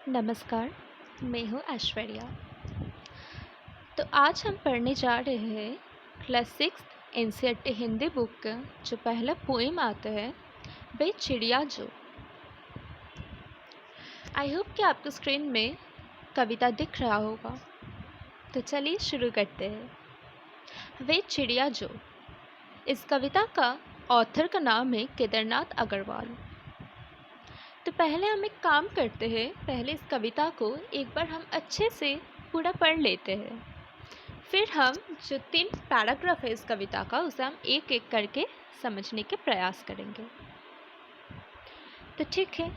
नमस्कार, मैं हूँ ऐश्वर्या। तो आज हम पढ़ने जा रहे हैं क्लास 6 एनसीईआरटी हिंदी बुक का जो पहला पोएम आता है वे चिड़िया जो। आई होप कि आपको स्क्रीन में कविता दिख रहा होगा। तो चलिए शुरू करते हैं। वे चिड़िया जो। इस कविता का ऑथर का नाम है केदारनाथ अग्रवाल। तो पहले हम एक काम करते हैं, पहले इस कविता को एक बार हम अच्छे से पूरा पढ़ लेते हैं। फिर हम जो 3 पैराग्राफ है इस कविता का उसे हम एक एक करके समझने के प्रयास करेंगे। तो ठीक है,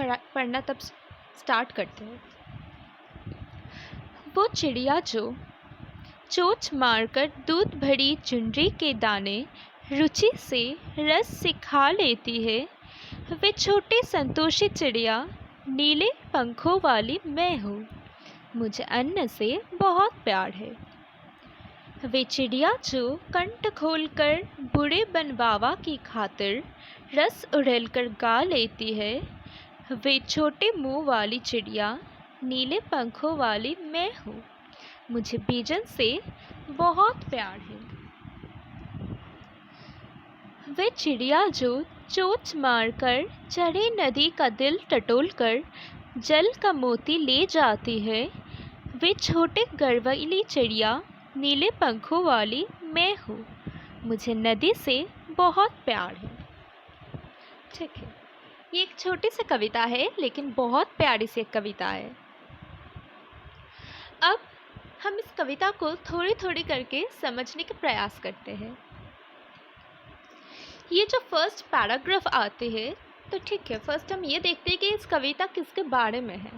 पढ़ना तब स्टार्ट करते हैं। वो चिड़िया जो चोंच मारकर दूध भरी चुनरी के दाने रुचि से रस से खा लेती है, वे छोटी संतोषी चिड़िया नीले पंखों वाली मैं हूँ, मुझे अन्न से बहुत प्यार है। वे चिड़िया जो कंठ खोलकर बूढ़े बनवावा की खातिर रस उड़ेलकर गा लेती है, वे छोटे मुंह वाली चिड़िया नीले पंखों वाली मैं हूँ, मुझे बीजन से बहुत प्यार है। वे चिड़िया जो चोंच मारकर चढ़े नदी का दिल टटोलकर जल का मोती ले जाती है, वे छोटे गरवैली चिड़िया नीले पंखों वाली मैं हूँ, मुझे नदी से बहुत प्यार है। ठीक है, ये एक छोटी सी कविता है लेकिन बहुत प्यारी सी एक कविता है। अब हम इस कविता को थोड़ी थोड़ी करके समझने का प्रयास करते हैं। ये जो फर्स्ट पैराग्राफ आते हैं, तो ठीक है, फर्स्ट हम ये देखते हैं कि इस कविता किसके बारे में है।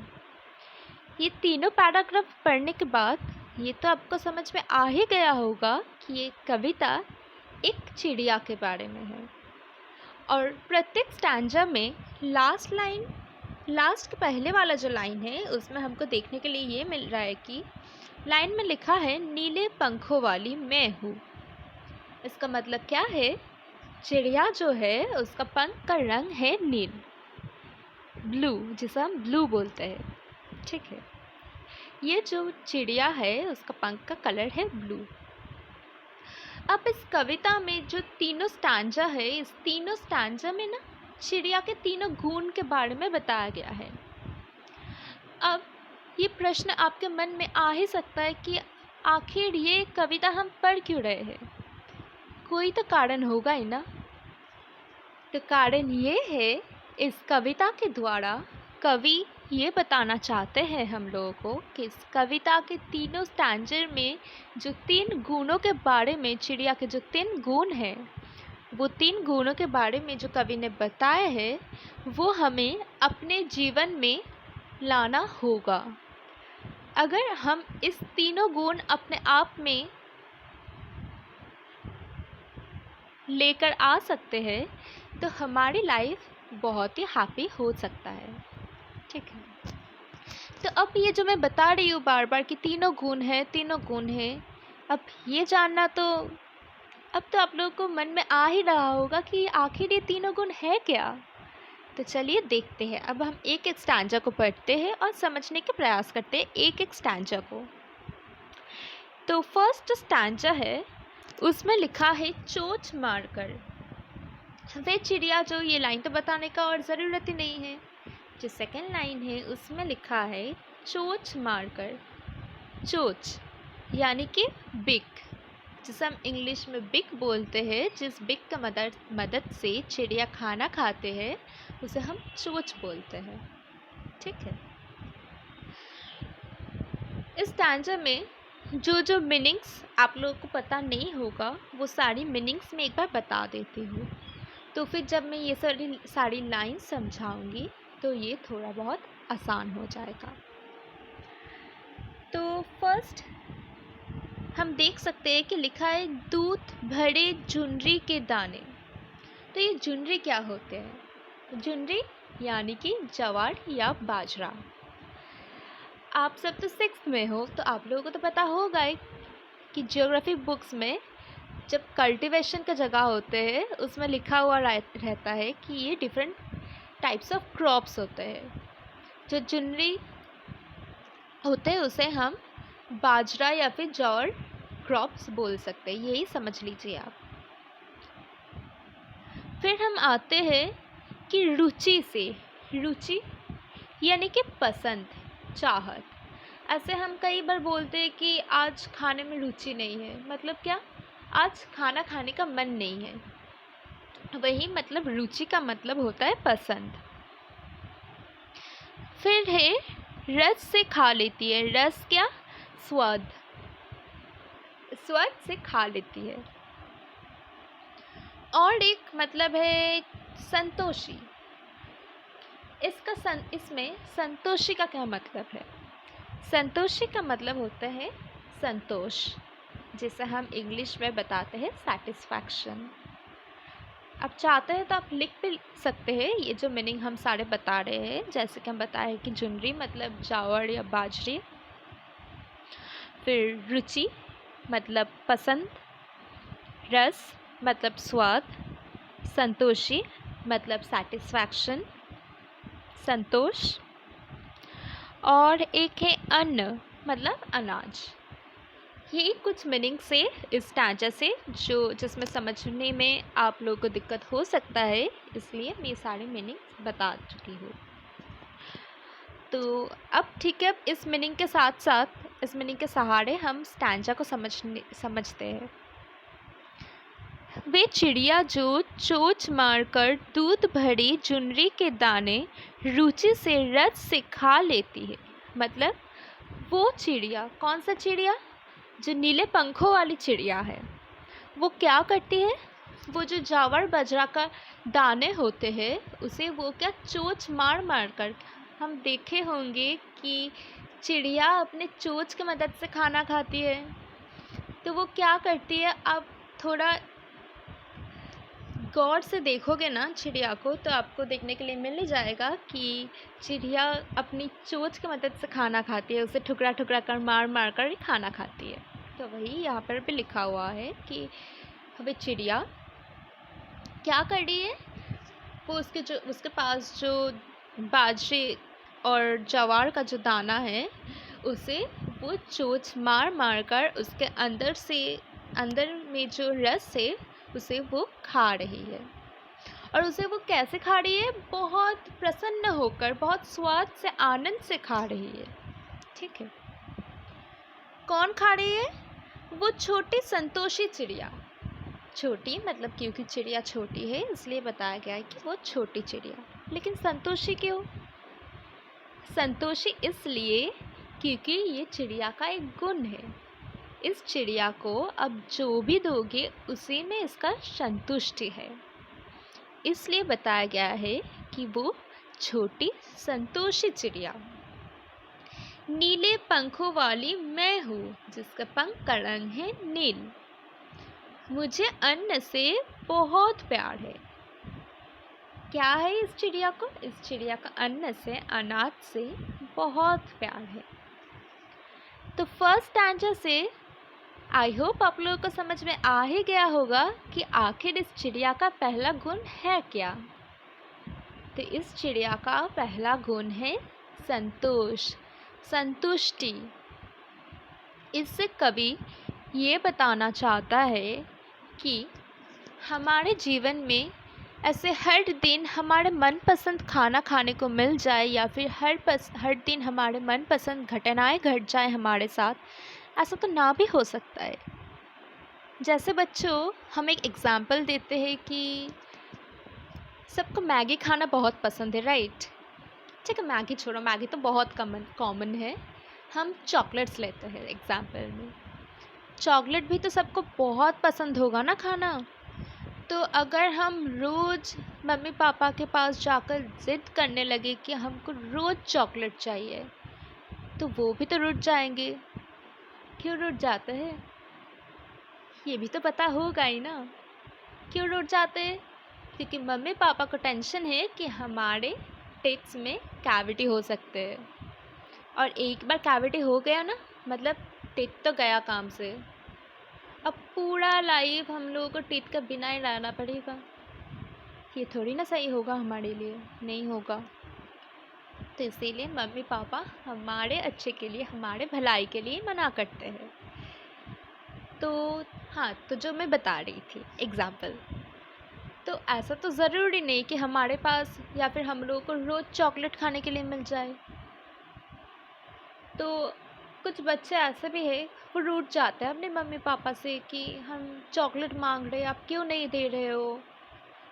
ये तीनों पैराग्राफ पढ़ने के बाद ये तो आपको समझ में आ ही गया होगा कि ये कविता एक चिड़िया के बारे में है। और प्रत्येक स्टैंजा में लास्ट पहले वाला जो लाइन है उसमें हमको देखने के लिए ये मिल रहा है कि लाइन में लिखा है नीले पंखों वाली मैं हूँ। इसका मतलब क्या है? चिड़िया जो है उसका पंख का रंग है नील, ब्लू, जिसे हम ब्लू बोलते हैं। ठीक है, ये जो चिड़िया है उसका पंख का कलर है ब्लू। अब इस कविता में जो तीनों स्टैंजा है, इस तीनों स्टैंजा में ना चिड़िया के तीनों गुण के बारे में बताया गया है। अब ये प्रश्न आपके मन में आ ही सकता है कि आखिर ये कविता हम पढ़ क्यों रहे हैं? कोई तो कारण होगा ही ना। तो कारण ये है, इस कविता के द्वारा कवि ये बताना चाहते हैं हम लोगों को कि इस कविता के तीनों स्टैंजर में जो 3 गुणों के बारे में, चिड़िया के जो 3 गुण हैं, वो 3 गुणों के बारे में जो कवि ने बताया है वो हमें अपने जीवन में लाना होगा। अगर हम इस तीनों गुण अपने आप में लेकर आ सकते हैं तो हमारी लाइफ बहुत ही हैप्पी हो सकता है। ठीक है, तो अब ये जो मैं बता रही हूँ बार बार कि तीनों गुण हैं, अब ये जानना तो अब तो आप लोगों को मन में आ ही रहा होगा कि आखिर ये तीनों गुण है क्या। तो चलिए देखते हैं। अब हम एक एक स्टैंजा को पढ़ते हैं और समझने के प्रयास करते हैं एक एक स्टैंजा को। तो फर्स्ट स्टैंजा है, उसमें लिखा है चोंच मारकर। वे चिड़िया जो, ये लाइन तो बताने का और ज़रूरत ही नहीं है। जो सेकंड लाइन है उसमें लिखा है चोंच मारकर। चोंच यानी कि बिक, जिसे हम इंग्लिश में बिक बोलते हैं। जिस बिक का मदद से चिड़िया खाना खाते हैं उसे हम चोंच बोलते हैं। ठीक है, इस स्टैंजा में जो मीनिंग्स आप लोगों को पता नहीं होगा वो सारी मीनिंग्स मैं एक बार बता देती हूँ, तो फिर जब मैं ये सारी लाइन समझाऊंगी तो ये थोड़ा बहुत आसान हो जाएगा। तो फर्स्ट हम देख सकते हैं कि लिखा है दूध भरे जुनरी के दाने। तो ये जुनरी क्या होते हैं? जुनरी यानी कि ज्वार या बाजरा। आप सब तो 6th में हो तो आप लोगों को तो पता होगा कि ज्योग्राफी बुक्स में जब कल्टीवेशन का जगह होते हैं उसमें लिखा हुआ रहता है कि ये डिफरेंट टाइप्स ऑफ क्रॉप्स होते हैं। जो जुनरी होते हैं उसे हम बाजरा या फिर जौर क्रॉप्स बोल सकते हैं, यही समझ लीजिए आप। फिर हम आते हैं कि रुचि से, रुचि यानी कि पसंद, चाहत। ऐसे हम कई बार बोलते हैं कि आज खाने में रुचि नहीं है, मतलब क्या, आज खाना खाने का मन नहीं है। वही मतलब रुचि का मतलब होता है पसंद। फिर है रस से खा लेती है, रस क्या, स्वाद, स्वाद से खा लेती है। और एक मतलब है संतोषी। इसमें संतोषी का क्या मतलब है? संतोषी का मतलब होता है संतोष, जिसे हम इंग्लिश में बताते हैं सेटिस्फैक्शन। आप चाहते हैं तो आप लिख भी सकते हैं ये जो मीनिंग हम सारे बता रहे हैं। जैसे कि हम बताए कि जुनरी मतलब चावल या बाजरे, फिर रुचि मतलब पसंद, रस मतलब स्वाद, संतोषी मतलब सेटिस्फैक्शन, संतोष, और एक है अन्न मतलब अनाज। ये कुछ मीनिंग से इस स्टैंजा से जिसमें समझने में आप लोगों को दिक्कत हो सकता है, इसलिए मैं ये सारे मीनिंग बता चुकी हूँ। तो अब ठीक है, अब इस मीनिंग के साथ साथ इस मीनिंग के सहारे हम स्टैंजा को समझते हैं। वे चिड़िया जो चोंच मारकर दूध भरी जुनरी के दाने रुचि से रस से खा लेती है। मतलब वो चिड़िया, कौन सा चिड़िया, जो नीले पंखों वाली चिड़िया है, वो क्या करती है, वो जो ज्वार बाजरा का दाने होते हैं उसे वो क्या चोंच मार मार कर, हम देखे होंगे कि चिड़िया अपने चोंच की मदद से खाना खाती है। तो वो क्या करती है, आप थोड़ा गौर से देखोगे ना चिड़िया को तो आपको देखने के लिए मिल ही जाएगा कि चिड़िया अपनी चोंच की मदद से खाना खाती है, उसे ठुकरा ठुकरा कर मार मार कर ही खाना खाती है। तो वही यहाँ पर भी लिखा हुआ है कि वह चिड़िया क्या कर रही है, वो उसके पास जो बाजरे और ज्वार का जो दाना है उसे वो चोंच मार मार कर उसके अंदर में जो रस है उसे वो खा रही है। और उसे वो कैसे खा रही है, बहुत प्रसन्न होकर, बहुत स्वाद से, आनंद से खा रही है। ठीक है, कौन खा रही है, वो छोटी संतोषी चिड़िया। छोटी मतलब क्योंकि चिड़िया छोटी है इसलिए बताया गया है कि वो छोटी चिड़िया। लेकिन संतोषी क्यों, संतोषी इसलिए क्योंकि ये चिड़िया का एक गुण है। इस चिड़िया को अब जो भी दोगे उसी में इसका संतुष्टि है, इसलिए बताया गया है कि वो छोटी संतोषी चिड़िया। नीले पंखों वाली मैं हूँ, जिसका पंख का रंग है नील। मुझे अन्न से बहुत प्यार है। क्या है इस चिड़िया को, इस चिड़िया का अन्न से, अनाज से बहुत प्यार है। तो फर्स्ट स्टैंजा से आई होप आप लोगों को समझ में आ ही गया होगा कि आखिर इस चिड़िया का पहला गुण है क्या। तो इस चिड़िया का पहला गुण है संतोष, संतुष्टि। इससे कवि ये बताना चाहता है कि हमारे जीवन में ऐसे हर दिन हमारे मनपसंद खाना खाने को मिल जाए या फिर हर दिन हमारे मनपसंद घटनाएं घट जाए हमारे साथ, ऐसा तो ना भी हो सकता है। जैसे बच्चों, हम एक एग्ज़ाम्पल देते हैं कि सबको मैगी खाना बहुत पसंद है, राइट। ठीक है, मैगी छोड़ो, मैगी तो बहुत कॉमन है। हम चॉकलेट्स लेते हैं एग्ज़ाम्पल में। चॉकलेट भी तो सबको बहुत पसंद होगा ना खाना। तो अगर हम रोज़ मम्मी पापा के पास जाकर ज़िद करने लगे कि हमको रोज़ चॉकलेट चाहिए, तो वो भी तो रुठ जाएंगे। क्यों रुठ जाते हैं, ये भी तो पता होगा ही ना। क्यों रुठ जाते हैं, क्योंकि मम्मी पापा को टेंशन है कि हमारे टिट्स में कैविटी हो सकते हैं, और एक बार कैविटी हो गया ना मतलब टिट तो गया काम से। अब पूरा लाइफ हम लोगों को टिट का बिना ही रहना पड़ेगा। ये थोड़ी ना सही होगा हमारे लिए, नहीं होगा। तो इसीलिए मम्मी पापा हमारे अच्छे के लिए, हमारे भलाई के लिए मना करते हैं। तो हाँ, तो जो मैं बता रही थी एग्ज़ाम्पल, तो ऐसा तो ज़रूरी नहीं कि हमारे पास या फिर हम लोगों को रोज़ चॉकलेट खाने के लिए मिल जाए। तो कुछ बच्चे ऐसे भी हैं, वो रूठ जाते हैं अपने मम्मी पापा से कि हम चॉकलेट मांग रहे, आप क्यों नहीं दे रहे हो,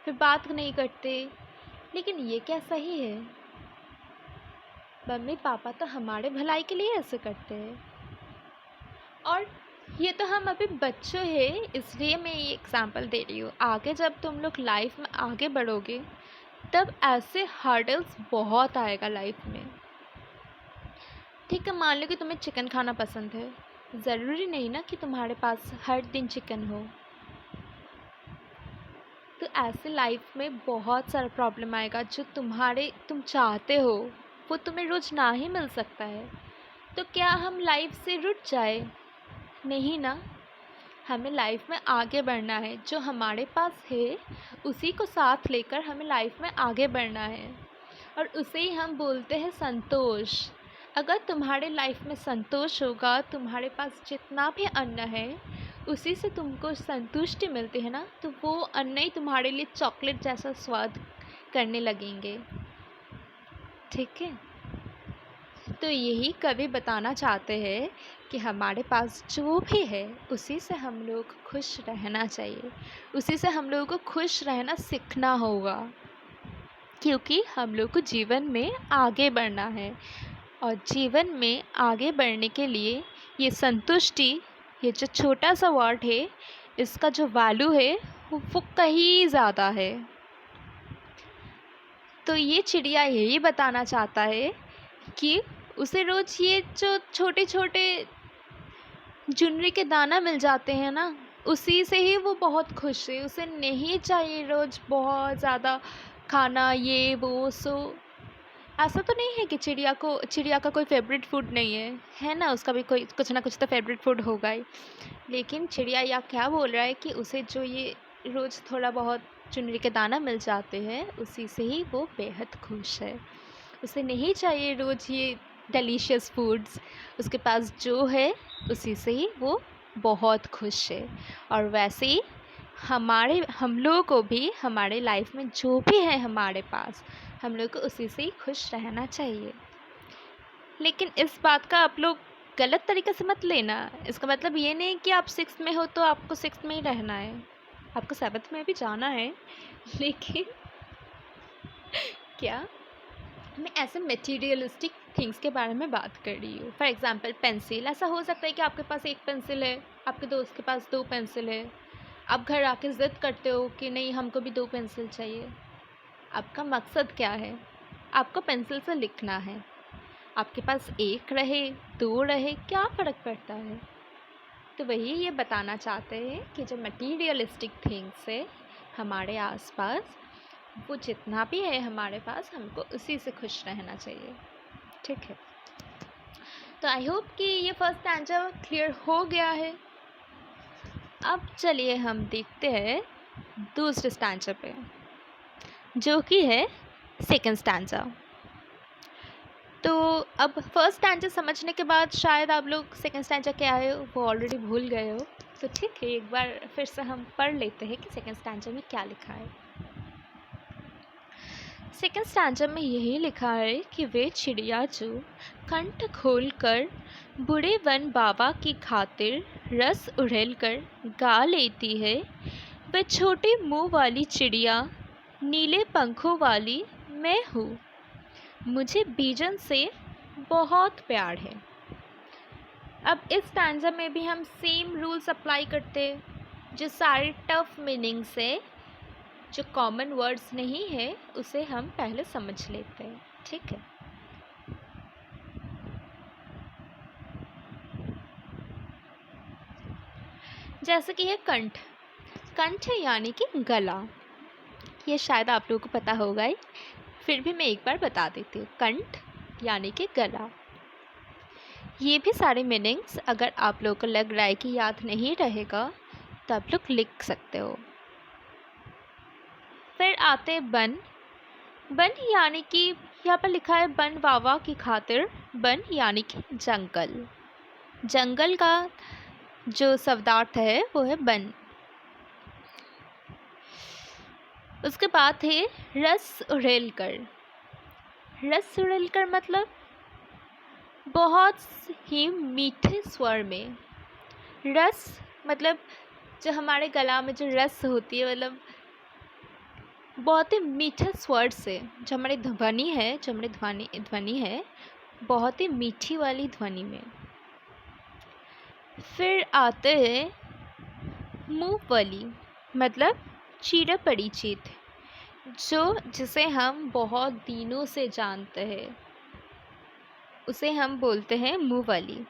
फिर बात नहीं करते। लेकिन ये क्या सही है? मम्मी पापा तो हमारे भलाई के लिए ऐसे करते हैं। और ये तो हम अभी बच्चों हैं, इसलिए मैं ये एग्जांपल दे रही हूँ। आगे जब तुम लोग लाइफ में आगे बढ़ोगे, तब ऐसे हर्डल्स बहुत आएगा लाइफ में। ठीक है, मान लो कि तुम्हें चिकन खाना पसंद है, ज़रूरी नहीं ना कि तुम्हारे पास हर दिन चिकन हो। तो ऐसे लाइफ में बहुत सारा प्रॉब्लम आएगा, जो तुम चाहते हो वो तुम्हें रोज़ ना ही मिल सकता है। तो क्या हम लाइफ से रुठ जाए? नहीं ना। हमें लाइफ में आगे बढ़ना है, जो हमारे पास है उसी को साथ लेकर हमें लाइफ में आगे बढ़ना है, और उसे ही हम बोलते हैं संतोष। अगर तुम्हारे लाइफ में संतोष होगा, तुम्हारे पास जितना भी अन्न है उसी से तुमको संतुष्टि मिलती है ना, तो वो अन्न ही तुम्हारे लिए चॉकलेट जैसा स्वाद करने लगेंगे। ठीक है, तो यही कवि बताना चाहते हैं कि हमारे पास जो भी है उसी से हम लोग को खुश रहना चाहिए, उसी से हम लोगों को खुश रहना सीखना होगा, क्योंकि हम लोग को जीवन में आगे बढ़ना है। और जीवन में आगे बढ़ने के लिए ये संतुष्टि, ये जो छोटा सा वर्ड है, इसका जो वैल्यू है वो कहीं ज़्यादा है। तो ये चिड़िया यही बताना चाहता है कि उसे रोज़ ये जो छोटे छोटे जुन्नी के दाना मिल जाते हैं ना, उसी से ही वो बहुत खुश है। उसे नहीं चाहिए रोज़ बहुत ज़्यादा खाना, ये वो सो। ऐसा तो नहीं है कि चिड़िया का कोई फेवरेट फूड नहीं है ना? उसका भी कोई कुछ ना कुछ तो फेवरेट फूड होगा ही। लेकिन चिड़िया या क्या बोल रहा है कि उसे जो ये रोज़ थोड़ा बहुत चुनरी के दाना मिल जाते हैं, उसी से ही वो बेहद खुश है। उसे नहीं चाहिए रोज़ ये डिलीशियस फूड्स, उसके पास जो है उसी से ही वो बहुत खुश है। और वैसे ही हम लोगों को भी हमारे लाइफ में जो भी है हमारे पास, हम लोग को उसी से ही खुश रहना चाहिए। लेकिन इस बात का आप लोग गलत तरीके से मत लेना। इसका मतलब ये नहीं कि आप सिक्स्थ में हो तो आपको सिक्स्थ में ही रहना है, आपको सेवन्थ में भी जाना है। लेकिन क्या, मैं ऐसे मटेरियलिस्टिक थिंग्स के बारे में बात कर रही हूँ। फॉर एग्जांपल पेंसिल, ऐसा हो सकता है कि आपके पास एक पेंसिल है, आपके दोस्त के पास 2 पेंसिल है। आप घर आके ज़िद करते हो कि नहीं, हमको भी 2 पेंसिल चाहिए। आपका मकसद क्या है? आपको पेंसिल से लिखना है। आपके पास 1 रहे, 2 रहे, क्या फ़र्क पड़ता है? तो वही ये बताना चाहते हैं कि जो मटेरियलिस्टिक थिंग्स है हमारे आसपास, वो जितना भी है हमारे पास, हमको उसी से खुश रहना चाहिए। ठीक है, तो आई होप कि ये फर्स्ट स्टैंजा क्लियर हो गया है। अब चलिए हम देखते हैं दूसरे स्टैंजा पे, जो कि है सेकंड स्टैंजा। तो अब फर्स्ट स्टैंजा समझने के बाद शायद आप लोग सेकंड स्टैंजा क्या है वो ऑलरेडी भूल गए हो। तो ठीक है, एक बार फिर से हम पढ़ लेते हैं कि सेकंड स्टैंजा में क्या लिखा है। सेकंड स्टैंजा में यही लिखा है कि वे चिड़िया जो कंठ खोलकर बूढ़े वन बाबा की खातिर रस उड़ेल कर गा लेती है, वह छोटे मुंह वाली चिड़िया नीले पंखों वाली मैं हूँ। मुझे बीजन से बहुत प्यार है। अब इस स्टैंजा में भी हम सेम रूल्स अप्लाई करते हैं। जो सारे टफ मीनिंग्स है, जो कॉमन वर्ड्स नहीं है, उसे हम पहले समझ लेते हैं। ठीक है, जैसे कि ये कंठ, कंठ यानी कि गला। ये शायद आप लोगों को पता होगा ही, फिर भी मैं एक बार बता देती हूँ। कंठ यानी कि गला। ये भी सारे मीनिंग्स अगर आप लोगों को लग रहा है कि याद नहीं रहेगा, तो आप लोग लिख सकते हो। फिर आते बन, बन यानी कि यहाँ पर लिखा है बन वावा की खातिर। बन यानी कि जंगल। जंगल का जो शब्दार्थ है वो है बन। उसके बाद है रस उड़ेल कर। रस उड़ेल कर मतलब बहुत ही मीठे स्वर में। रस मतलब जो हमारे गला में जो रस होती है, मतलब बहुत ही मीठे स्वर से, जो हमारी ध्वनि है, जो हमारी ध्वनि है बहुत ही मीठी वाली ध्वनि में। फिर आते हैं मूंगफली मतलब चिरपरिचित, जिसे हम बहुत दिनों से जानते हैं, उसे हम बोलते हैं मूंगफली।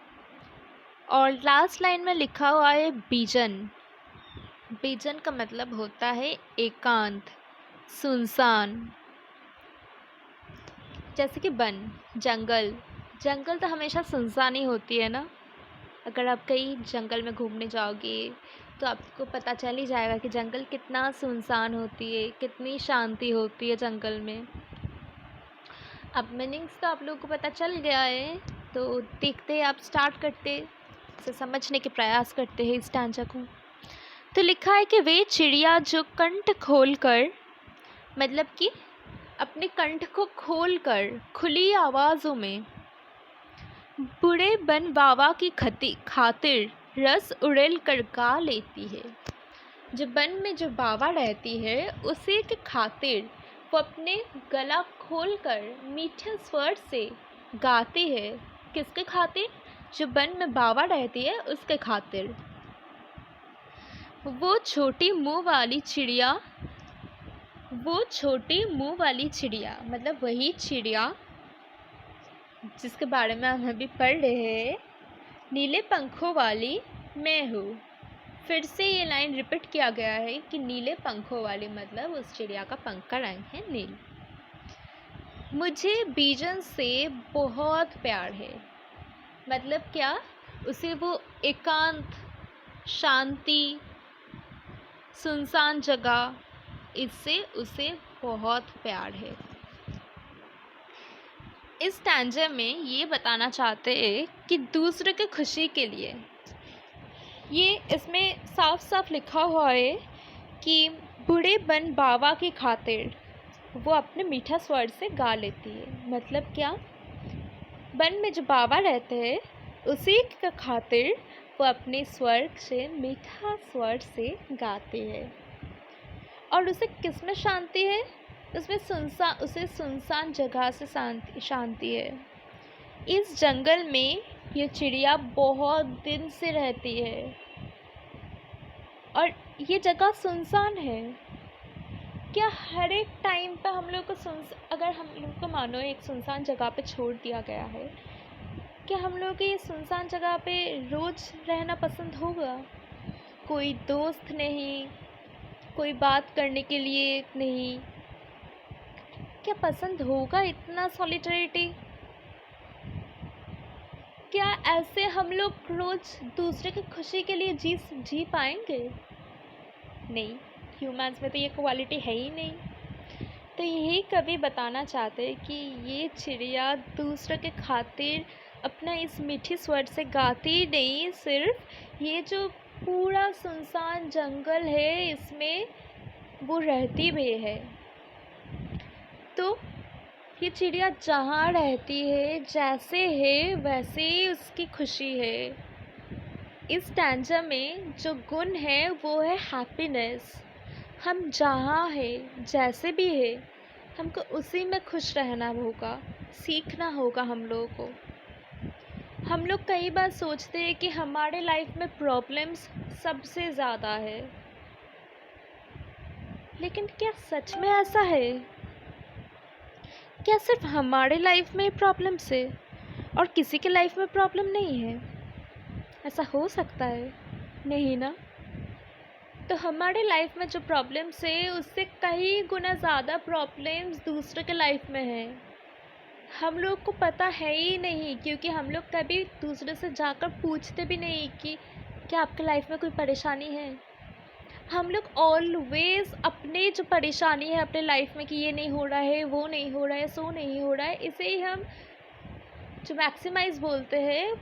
और लास्ट लाइन में लिखा हुआ है बीजन। बीजन का मतलब होता है एकांत, सुनसान। जैसे कि बन, जंगल। जंगल तो हमेशा सुनसान ही होती है ना। अगर आप कहीं जंगल में घूमने जाओगे तो आपको पता चल ही जाएगा कि जंगल कितना सुनसान होती है, कितनी शांति होती है जंगल में। अब मीनिंग्स तो आप लोगों को पता चल गया है, तो देखते हैं, आप स्टार्ट करते इसे समझने के प्रयास करते हैं इस स्टैंजा को। तो लिखा है कि वे चिड़िया जो कंठ खोलकर, मतलब कि अपने कंठ को खोलकर खुली आवाज़ों में बूढ़े बन वावा की खातिर रस उड़ेल कर गा लेती है। जो बन में जो बावा रहती है उसी के खातिर वो अपने गला खोलकर मीठे स्वर से गाती है। किसके खातिर? जो बन में बावा रहती है उसके खातिर। वो छोटी मुंह वाली चिड़िया मतलब वही चिड़िया जिसके बारे में हम अभी पढ़ रहे हैं, नीले पंखों वाली मैं हूँ। फिर से ये लाइन रिपीट किया गया है कि नीले पंखों वाली मतलब उस चिड़िया का पंख का रंग है नील। मुझे बीजन से बहुत प्यार है, मतलब क्या? उसे वो एकांत, शांति, सुनसान जगह, इससे उसे बहुत प्यार है। इस स्टैंजा में ये बताना चाहते हैं कि दूसरे की खुशी के लिए, ये इसमें साफ साफ लिखा हुआ है कि बूढ़े बन बावा की खातिर वो अपने मीठा स्वर से गा लेती है। मतलब क्या? बन में जो बाबा रहते हैं उसी के खातिर वो अपने स्वर से, मीठा स्वर से गाते हैं। और उसे किस में शांति है? उसे सुनसान जगह से शांति है। इस जंगल में ये चिड़िया बहुत दिन से रहती है और ये जगह सुनसान है। क्या हर एक टाइम पे हम लोग को अगर हम लोग को मानो एक सुनसान जगह पे छोड़ दिया गया है, क्या हम लोग को ये सुनसान जगह पे रोज़ रहना पसंद होगा? कोई दोस्त नहीं, कोई बात करने के लिए नहीं, क्या पसंद होगा इतना सॉलिटरिटी? क्या ऐसे हम लोग रोज़ दूसरे की खुशी के लिए जी पाएंगे? नहीं, ह्यूमंस में तो ये क्वालिटी है ही नहीं। तो यही कवि बताना चाहते हैं कि ये चिड़िया दूसरे के खातिर अपना इस मीठी स्वर से गाती ही नहीं, सिर्फ ये जो पूरा सुनसान जंगल है इसमें वो रहती भी है। तो ये चिड़िया जहाँ रहती है, जैसे है वैसे ही उसकी खुशी है। इस स्टैंजा में जो गुण है वो है हैप्पीनेस। हम जहाँ है, जैसे भी है, हमको उसी में खुश रहना होगा, सीखना होगा हम लोगों को। हम लोग कई बार सोचते हैं कि हमारे लाइफ में प्रॉब्लम्स सबसे ज़्यादा है, लेकिन क्या सच में ऐसा है? क्या सिर्फ हमारे लाइफ में प्रॉब्लम्स है और किसी के लाइफ में प्रॉब्लम नहीं है? ऐसा हो सकता है? नहीं ना। तो हमारे लाइफ में जो प्रॉब्लम्स है उससे कई गुना ज़्यादा प्रॉब्लम्स दूसरे के लाइफ में है। हम लोग को पता है ही नहीं, क्योंकि हम लोग कभी दूसरे से जाकर पूछते भी नहीं कि क्या आपके लाइफ में कोई परेशानी है। हम लोग ऑलवेज अपने जो परेशानी है अपने लाइफ में कि ये नहीं हो रहा है, वो नहीं हो रहा है, सो नहीं हो रहा है, इसे ही हम जो मैक्सिमाइज बोलते हैं,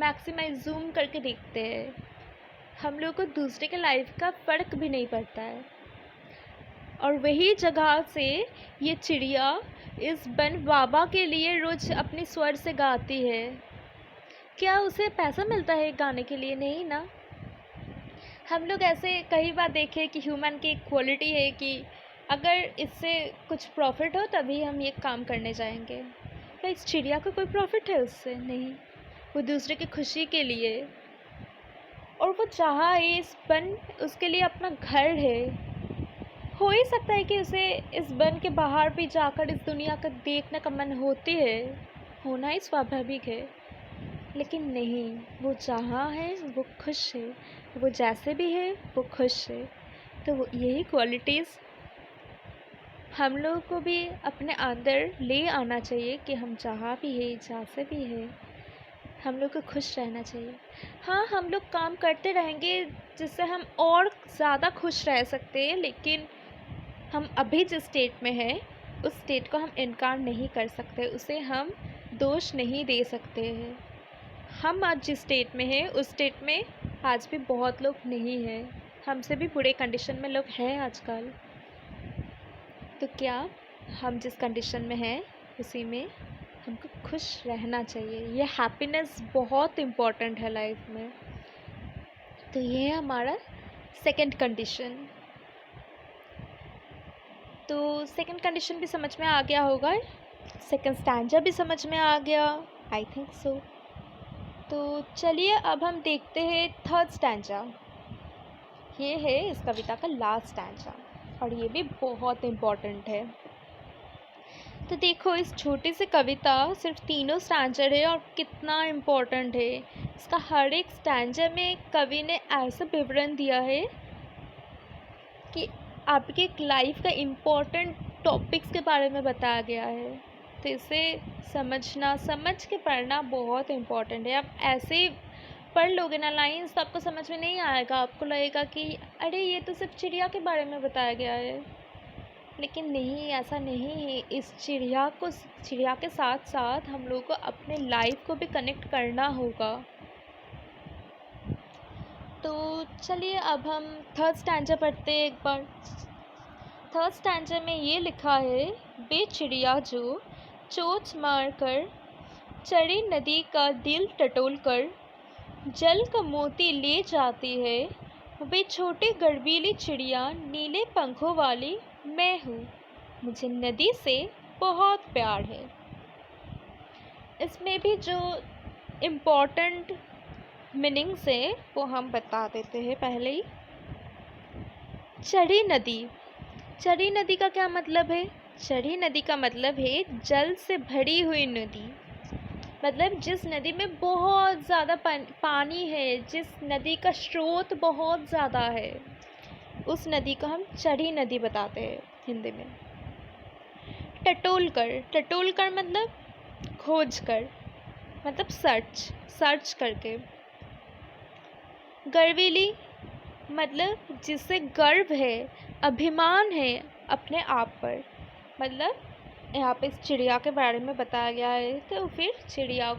मैक्सिमाइज जूम करके देखते हैं। हम लोग को दूसरे के लाइफ का फ़र्क भी नहीं पड़ता है। और वही जगह से ये चिड़िया इस वन बाबा के लिए रोज़ अपने स्वर से गाती है। क्या उसे पैसा मिलता है गाने के लिए? नहीं ना। हम लोग ऐसे कई बार देखे कि ह्यूमन की एक क्वालिटी है कि अगर इससे कुछ प्रॉफिट हो तभी हम ये काम करने जाएंगे। क्या इस चिड़िया को कोई प्रॉफिट है उससे? नहीं। वो दूसरे की खुशी के लिए, और वो चाहा इस वन उसके लिए अपना घर है। हो ही सकता है कि उसे इस वन के बाहर भी जाकर इस दुनिया को देखने का मन होती है, होना ही स्वाभाविक है। लेकिन नहीं, वो जहाँ है वो खुश है, वो जैसे भी है वो खुश है। तो यही क्वालिटीज़ हम लोगों को भी अपने अंदर ले आना चाहिए कि हम जहाँ भी है, जैसे भी है, हम लोग को खुश रहना चाहिए। हाँ, हम लोग काम करते रहेंगे जिससे हम और ज़्यादा खुश रह सकते हैं, लेकिन हम अभी जिस स्टेट में हैं उस स्टेट को हम इनकार नहीं कर सकते, उसे हम दोष नहीं दे सकते हैं। हम आज जिस स्टेट में हैं उस स्टेट में आज भी बहुत लोग नहीं हैं, हमसे भी बुरे कंडीशन में लोग हैं आजकल। तो क्या हम जिस कंडीशन में हैं उसी में हमको खुश रहना चाहिए। ये हैप्पीनेस बहुत इम्पॉर्टेंट है लाइफ में। तो ये है हमारा सेकंड कंडीशन। तो सेकंड कंडीशन भी समझ में आ गया होगा, सेकंड स्टैंजा भी समझ में आ गया, आई थिंक सो। तो चलिए अब हम देखते हैं थर्ड स्टैंजा। ये है इस कविता का लास्ट स्टैंजा और ये भी बहुत इम्पॉर्टेंट है। तो देखो, इस छोटी सी कविता सिर्फ तीनों स्टैंजर है और कितना इम्पोर्टेंट है। इसका हर एक स्टैंजर में कवि ने ऐसा विवरण दिया है कि आपके लाइफ का इम्पोर्टेंट टॉपिक्स के बारे में बताया गया है। तो इसे समझना, समझ के पढ़ना बहुत इम्पोर्टेंट है। आप ऐसे पढ़ लोगे ना लाइन्स तो आपको समझ में नहीं आएगा, आपको लगेगा कि अरे ये तो सिर्फ चिड़िया के बारे में बताया गया है। लेकिन नहीं, ऐसा नहीं है। इस चिड़िया के साथ साथ हम लोगों को अपने लाइफ को भी कनेक्ट करना होगा। तो चलिए अब हम थर्ड स्टैंजा पढ़ते हैं एक बार। थर्ड स्टैंजा में ये लिखा है, वे चिड़िया जो चोंच मार कर चढ़ी नदी का दिल टटोल कर जल का मोती ले जाती है, वे छोटी गर्वीली चिड़िया नीले पंखों वाली मैं हूँ, मुझे नदी से बहुत प्यार है। इसमें भी जो इम्पोर्टेंट मीनिंग्स है वो हम बता देते हैं पहले ही। चढ़ी नदी, चढ़ी नदी का क्या मतलब है? चढ़ी नदी का मतलब है जल से भरी हुई नदी। मतलब जिस नदी में बहुत ज़्यादा पानी है, जिस नदी का स्रोत बहुत ज़्यादा है, उस नदी को हम चढ़ी नदी बताते हैं हिंदी में। टटोल कर, टटोल कर मतलब खोज कर, मतलब सर्च करके। गर्वीली मतलब जिससे गर्व है, अभिमान है अपने आप पर। मतलब यहाँ पे इस चिड़िया के बारे में बताया गया है। तो फिर चिड़िया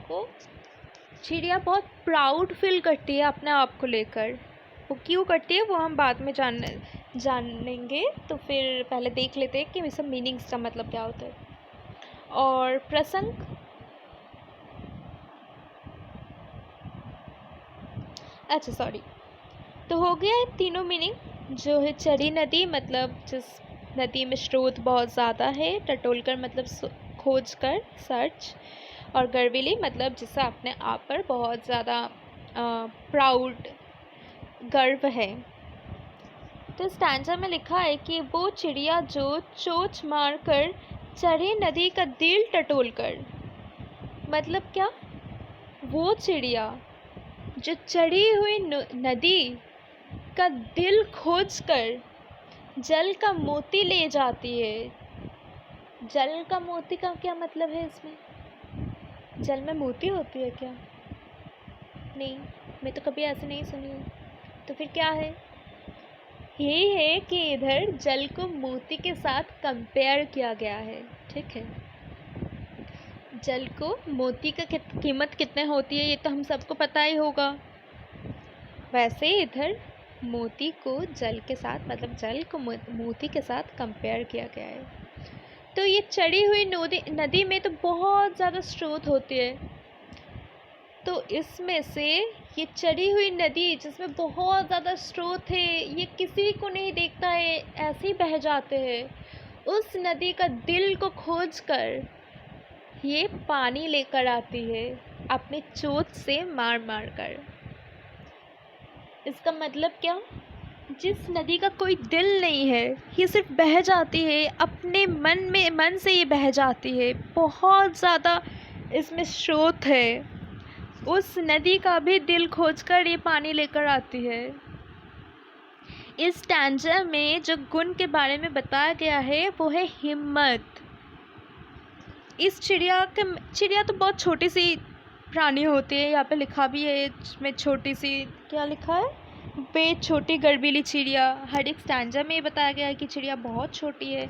बहुत प्राउड फील करती है अपने आप को लेकर। वो क्यों करती है वो हम बाद में जानेंगे। तो फिर पहले देख लेते हैं कि सब मीनिंग्स का मतलब क्या होता है। और प्रसंग, अच्छा सॉरी, तो हो गया है तीनों मीनिंग। जो है चढ़ी नदी मतलब जिस नदी में स्रोत बहुत ज़्यादा है, टटोलकर मतलब खोज कर, सर्च, और गर्वीली मतलब जिससे अपने आप पर बहुत ज़्यादा प्राउड, गर्व है। तो स्टैंजा में लिखा है कि वो चिड़िया जो चोंच मार कर चढ़ी नदी का दिल टटोल कर, मतलब क्या? वो चिड़िया जो चढ़ी हुई नदी का दिल खोज कर जल का मोती ले जाती है। जल का मोती का क्या मतलब है इसमें? जल में मोती होती है क्या? नहीं, मैं तो कभी ऐसे नहीं सुनी हूँ। तो फिर क्या है? ये है कि इधर जल को मोती के साथ कंपेयर किया गया है। ठीक है, जल को मोती का कीमत कितने होती है ये तो हम सबको पता ही होगा। वैसे इधर मोती को जल के साथ, मतलब जल को मोती के साथ कंपेयर किया गया है। तो ये चढ़ी हुई नदी में तो बहुत ज़्यादा स्रोत होती है, तो इसमें से ये चढ़ी हुई नदी जिसमें बहुत ज़्यादा स्रोत है, ये किसी को नहीं देखता है, ऐसे ही बह जाते हैं। उस नदी का दिल को खोज कर ये पानी लेकर आती है अपने चोंच से मार मार कर। इसका मतलब क्या? जिस नदी का कोई दिल नहीं है, ये सिर्फ बह जाती है, अपने मन से ये बह जाती है। बहुत ज़्यादा इसमें स्रोत है, उस नदी का भी दिल खोजकर ये पानी लेकर आती है। इस स्टैंजा में जो गुण के बारे में बताया गया है वो है हिम्मत। इस चिड़िया तो बहुत छोटी सी प्राणी होती है, यहाँ पे लिखा भी है इसमें छोटी सी, क्या लिखा है, बे छोटी गर्वीली चिड़िया। हर एक स्टैंजा में ये बताया गया है कि चिड़िया बहुत छोटी है।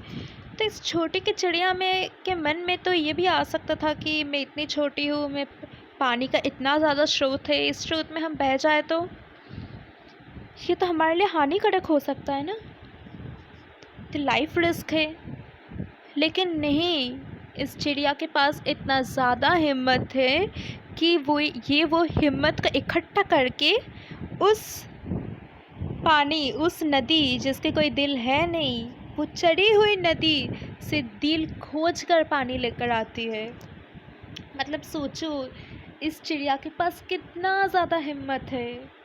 तो इस छोटी की चिड़िया में के मन में तो ये भी आ सकता था कि मैं इतनी छोटी हूँ, मैं पानी का इतना ज़्यादा स्रोत है, इस स्रोत में हम बह जाए तो ये तो हमारे लिए हानिकारक हो सकता है ना, तो लाइफ रिस्क है। लेकिन नहीं, इस चिड़िया के पास इतना ज़्यादा हिम्मत है कि वो हिम्मत का इकट्ठा करके उस पानी, उस नदी जिसके कोई दिल है नहीं, वो चढ़ी हुई नदी से दिल खोज कर पानी लेकर आती है। मतलब सोचो, इस चिड़िया के पास कितना ज़्यादा हिम्मत है।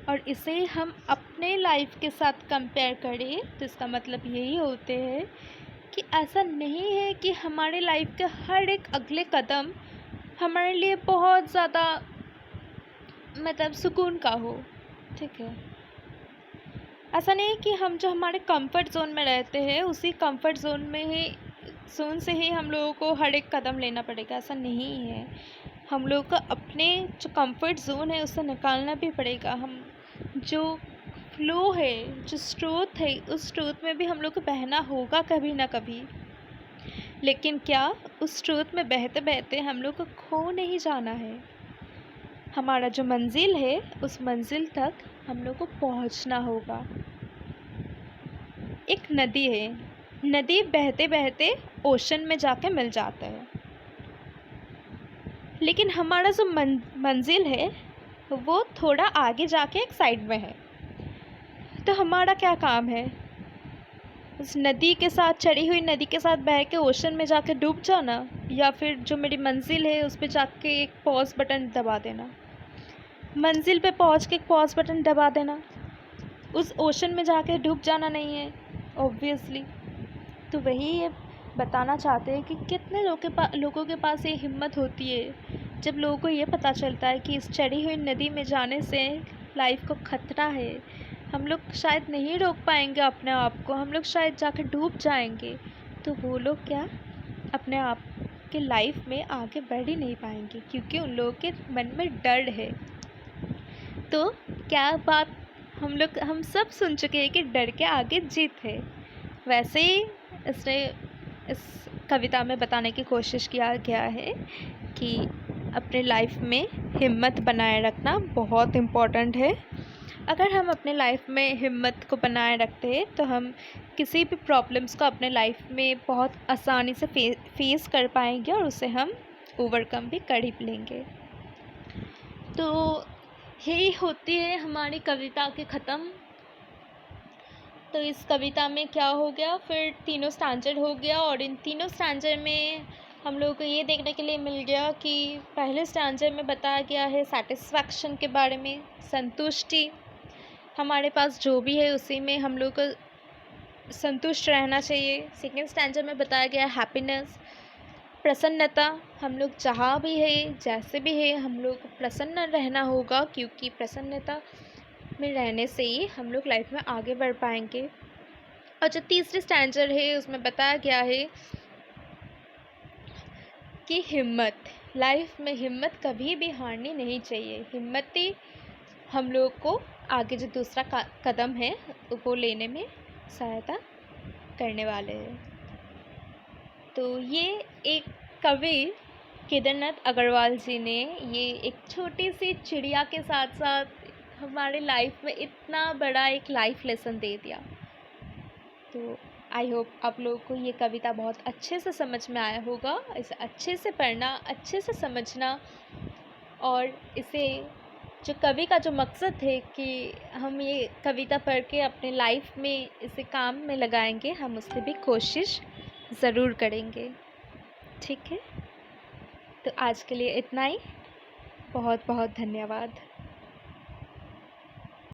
और इसे हम अपने लाइफ के साथ कंपेयर करें तो इसका मतलब यही होते हैं कि ऐसा नहीं है कि हमारे लाइफ के हर एक अगले कदम हमारे लिए बहुत ज़्यादा मतलब सुकून का हो। ठीक है, ऐसा नहीं है कि हम जो हमारे कंफर्ट ज़ोन में रहते हैं उसी कंफर्ट ज़ोन से ही हम लोगों को हर एक कदम लेना पड़ेगा, ऐसा नहीं है। हम लोगों को अपने जो कंफर्ट ज़ोन है उससे निकालना भी पड़ेगा। हम जो फ्लो है, जो स्रोत है, उस स्रोत में भी हम लोग को बहना होगा कभी ना कभी। लेकिन क्या उस स्रोत में बहते बहते हम लोग को खो नहीं जाना है। हमारा जो मंजिल है उस मंजिल तक हम लोग को पहुंचना होगा। एक नदी है, नदी बहते बहते ओशन में जाके मिल जाता है, लेकिन हमारा जो मंजिल है वो थोड़ा आगे जाके एक साइड में है। तो हमारा क्या काम है? उस नदी के साथ, चढ़ी हुई नदी के साथ बह के ओशन में जाके डूब जाना, या फिर जो मेरी मंजिल है उस पर जाके एक पॉज बटन दबा देना। मंजिल पे पहुंच के एक पॉज बटन दबा देना, उस ओशन में जाके डूब जाना नहीं है ऑब्वियसली। तो वही ये बताना चाहते हैं कि कितने लोगों के पास ये हिम्मत होती है जब लोगों को ये पता चलता है कि इस चढ़ी हुई नदी में जाने से लाइफ को खतरा है, हम लोग शायद नहीं रोक पाएंगे अपने आप को, हम लोग शायद जाकर डूब जाएंगे। तो वो लोग क्या अपने आप के लाइफ में आगे बढ़ ही नहीं पाएंगे, क्योंकि उन लोगों के मन में डर है। तो क्या बात हम सब सुन चुके हैं कि डर के आगे जीत है। वैसे ही इस कविता में बताने की कोशिश किया गया है कि अपने लाइफ में हिम्मत बनाए रखना बहुत इम्पॉर्टेंट है। अगर हम अपने लाइफ में हिम्मत को बनाए रखते हैं तो हम किसी भी प्रॉब्लम्स को अपने लाइफ में बहुत आसानी से फेस कर पाएंगे और उसे हम ओवरकम भी कर ही लेंगे। तो यही होती है हमारी कविता के ख़त्म। तो इस कविता में क्या हो गया, फिर तीनों स्टैंडर्ड हो गया, और इन तीनों स्टैंडर्ड में हम लोगों को ये देखने के लिए मिल गया कि पहले स्टैंडर्ड में बताया गया है सेटिस्फैक्शन के बारे में, संतुष्टि, हमारे पास जो भी है उसी में हम लोग को संतुष्ट रहना चाहिए। सेकेंड स्टैंडर्ड में बताया गया हैप्पीनेस, प्रसन्नता, हम लोग जहाँ भी है, जैसे भी है, हम लोग को प्रसन्न रहना होगा, क्योंकि प्रसन्नता में रहने से ही हम लोग लाइफ में आगे बढ़ पाएंगे। और जो तीसरी स्टैंडर्ड है उसमें बताया गया है कि हिम्मत, लाइफ में हिम्मत कभी भी हारनी नहीं चाहिए। हिम्मत ही हम लोग को आगे जो दूसरा कदम है वो लेने में सहायता करने वाले हैं। तो ये एक कवि केदारनाथ अग्रवाल जी ने ये एक छोटी सी चिड़िया के साथ साथ हमारे लाइफ में इतना बड़ा एक लाइफ लेसन दे दिया। तो आई होप आप लोगों को ये कविता बहुत अच्छे से समझ में आया होगा। इसे अच्छे से पढ़ना, अच्छे से समझना, और इसे जो कवि का जो मकसद है कि हम ये कविता पढ़ के अपने लाइफ में इसे काम में लगाएंगे, हम उससे भी कोशिश ज़रूर करेंगे। ठीक है, तो आज के लिए इतना ही। बहुत बहुत धन्यवाद।